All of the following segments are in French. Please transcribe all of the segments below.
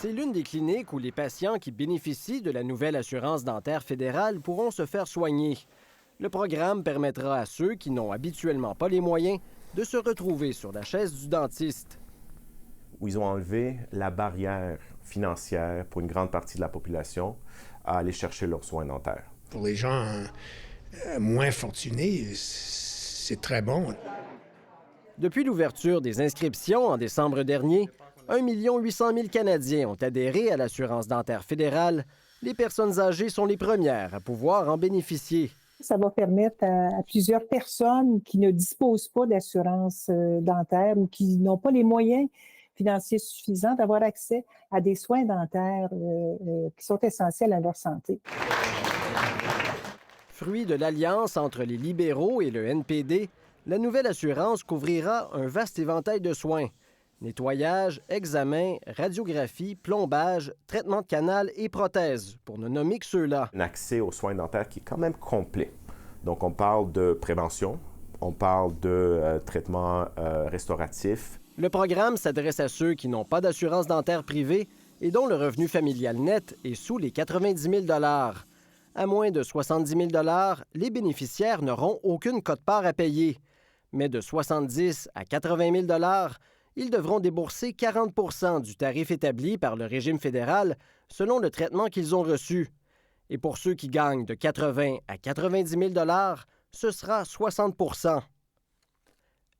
C'est l'une des cliniques où les patients qui bénéficient de la nouvelle assurance dentaire fédérale pourront se faire soigner. Le programme permettra à ceux qui n'ont habituellement pas les moyens de se retrouver sur la chaise du dentiste. Où ils ont enlevé la barrière financière pour une grande partie de la population à aller chercher leurs soins dentaires. Pour les gens moins fortunés, c'est très bon. Depuis l'ouverture des inscriptions en décembre dernier, 1 800 000 Canadiens ont adhéré à l'assurance dentaire fédérale. Les personnes âgées sont les premières à pouvoir en bénéficier. Ça va permettre à plusieurs personnes qui ne disposent pas d'assurance dentaire ou qui n'ont pas les moyens financiers suffisants d'avoir accès à des soins dentaires qui sont essentiels à leur santé. Fruit de l'alliance entre les libéraux et le NPD, la nouvelle assurance couvrira un vaste éventail de soins. Nettoyage, examen, radiographie, plombage, traitement de canal et prothèses, pour ne nommer que ceux-là. Un accès aux soins dentaires qui est quand même complet. Donc, on parle de prévention, on parle de traitement restauratif. Le programme s'adresse à ceux qui n'ont pas d'assurance dentaire privée et dont le revenu familial net est sous les 90 000 $. À moins de 70 000 $, les bénéficiaires n'auront aucune quote-part à payer. Mais de 70 à 80 000 $, ils devront débourser 40 % du tarif établi par le régime fédéral selon le traitement qu'ils ont reçu. Et pour ceux qui gagnent de 80 à 90 000 $, ce sera 60 %.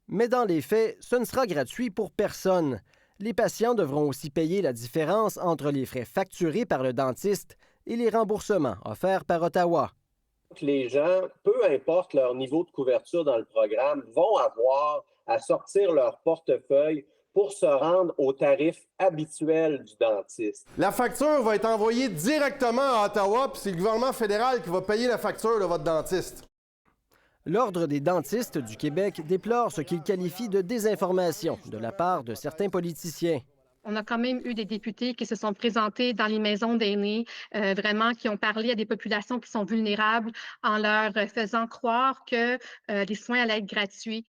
Mais dans les faits, ce ne sera gratuit pour personne. Les patients devront aussi payer la différence entre les frais facturés par le dentiste et les remboursements offerts par Ottawa. Les gens, peu importe leur niveau de couverture dans le programme, vont avoir à sortir leur portefeuille pour se rendre au tarif habituel du dentiste. La facture va être envoyée directement à Ottawa, puis c'est le gouvernement fédéral qui va payer la facture de votre dentiste. L'Ordre des dentistes du Québec déplore ce qu'il qualifie de désinformation de la part de certains politiciens. On a quand même eu des députés qui se sont présentés dans les maisons d'aînés, vraiment qui ont parlé à des populations qui sont vulnérables en leur faisant croire que les soins allaient être gratuits.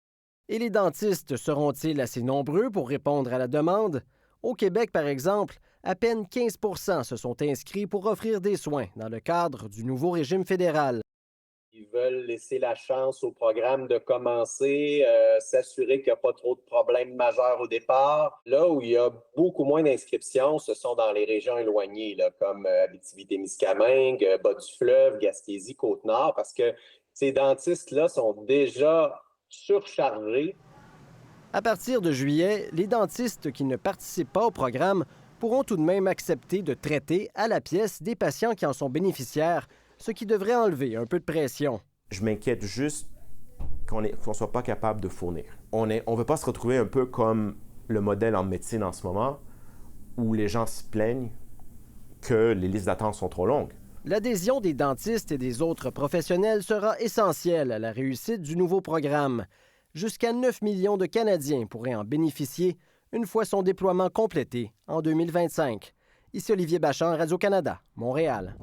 Et les dentistes seront-ils assez nombreux pour répondre à la demande? Au Québec, par exemple, à peine 15 % se sont inscrits pour offrir des soins dans le cadre du nouveau régime fédéral. Ils veulent laisser la chance au programme de commencer, s'assurer qu'il n'y a pas trop de problèmes majeurs au départ. Là où il y a beaucoup moins d'inscriptions, ce sont dans les régions éloignées, là, comme Abitibi-Témiscamingue, Bas-du-Fleuve, Gaspésie, Côte-Nord, parce que ces dentistes-là sont déjà surchargés. À partir de juillet, les dentistes qui ne participent pas au programme pourront tout de même accepter de traiter à la pièce des patients qui en sont bénéficiaires, ce qui devrait enlever un peu de pression. Je m'inquiète juste qu'on ne soit pas capable de fournir. On ne veut pas se retrouver un peu comme le modèle en médecine en ce moment, où les gens se plaignent que les listes d'attente sont trop longues. L'adhésion des dentistes et des autres professionnels sera essentielle à la réussite du nouveau programme. Jusqu'à 9 millions de Canadiens pourraient en bénéficier une fois son déploiement complété en 2025. Ici Olivier Bachand, Radio-Canada, Montréal.